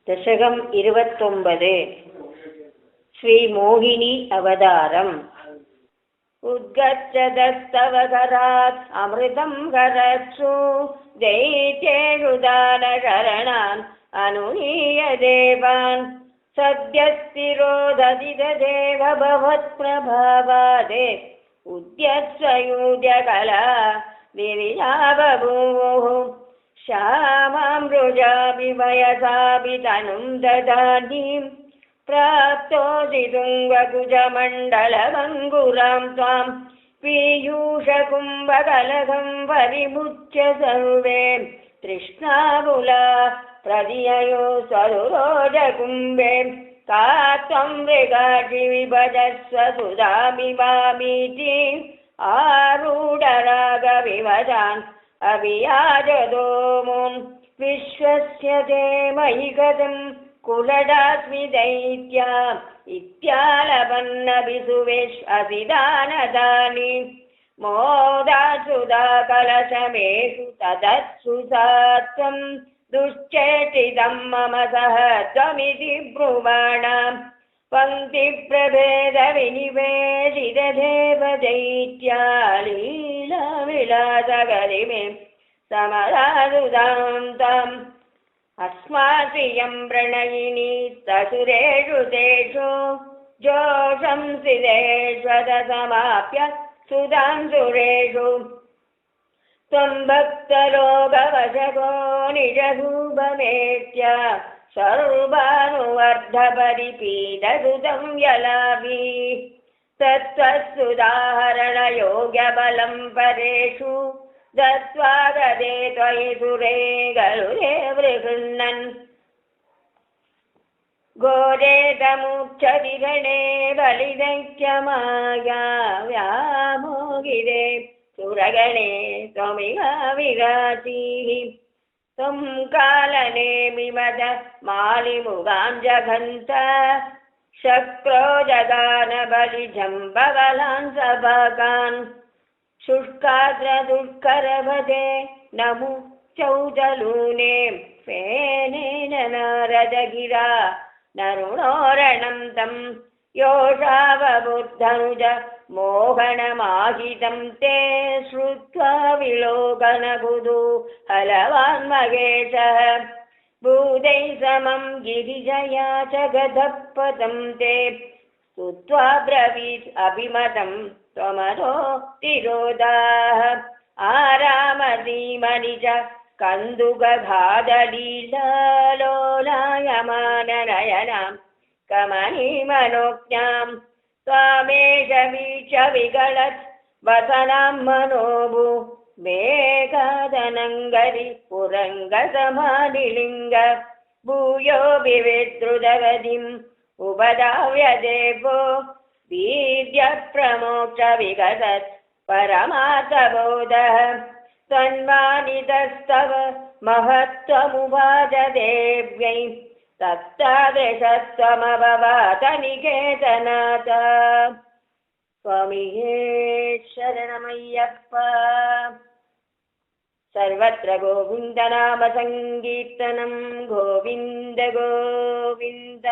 दशकम् 29 श्रीमोहिनी अवतारम् उद्गच्छदस्तवकरात् अमृतं करत्सु दैत्येषुदानशरणान् अनुनीय देवान् सद्यस्तिरोदधिदेव भवत्प्रभावादे उद्यत्सयूर्यकला विरियाबभूवुः श्यामामृजापि वयसापि तनुं ददानीं प्राप्तोऽसि तुङ्गकुजमण्डलमङ्गुरां त्वां पीयूषकुम्भकलकं परिमुच्य सर्वे तृष्णाकुला प्रदिययो स्वरुरोजकुम्भे का त्वं मृगाक्षि विभजस्व सुधामिवामीति आरूढरागविभजान् अभियाजदोमुं विश्वस्य ते मयि गतं कुलडास्मि दैत्या इत्यालपन्नभिसुवेश् असिदानदानि मोदासुधा कलशमेषु तदत्सु सात्वं दुश्चेष्टितं मम सह त्वमिति ब्रुवाणाम् पङ्क्तिप्रभेदविनिवेशितदेव दैत्या लीलाविलासगरिमे समरारुदां ताम् अस्मात्रियं प्रणयिनी ससुरेषु तेषु जोषंसिदेष्वदसमाप्य सुधां सुरेषु त्वं भक्तलोकवशको निजरूपमेत्य सर्वानुवर्धपरिपीडसुतं यलाभि तत्त्वसुदाहरणयोग्यबलं परेषु दत्त्वा गदे त्वयि सुरे गरुरे वृगृह्णन् घोरेतमुक्षदिगणे बलिदैत्यमाया व्यामोगिरे सुरगणे त्वमिह विरासीः त्वं कालने मिमद मालिमुगां जघन्त शक्रो जगानबलिजम्बबलान् सभागान् शुष्काद्रदुष्करभदे नमु चौदलूने फेनेन नारदगिरा नरुणोरणं तं योषावबुद्धनुज मोहनमाहितं ते श्रुत्वा विलोकनकुतूहलवान् महेशः भूतैः समं गिरिजया च गतपदं ते स्तुत्वा ब्रवीत् अभिमतं त्वमरो तिरोधाः आरामधीमनि च कन्दुकघातलीलालोलायमाननयनां कमनीमनोज्ञां त्वामेष वीक्ष विगलत् वसनां मनोभु मेघादनङ्गरि पुरङ्गसमाधिलिङ्ग भूयो विविद्रुदवधिम् उपधाव्य देवो वीर्यप्रमोक्ष विगतत् परमार्थबोधः तन्मानितस्तव महत्त्वमुवाच देव्यै तत्तादृशत्वमभवात निकेतनाथ स्वामिये शरणमय्यप्प सर्वत्र गोविन्दनाम संकीर्तनं गोविन्द गोविन्द।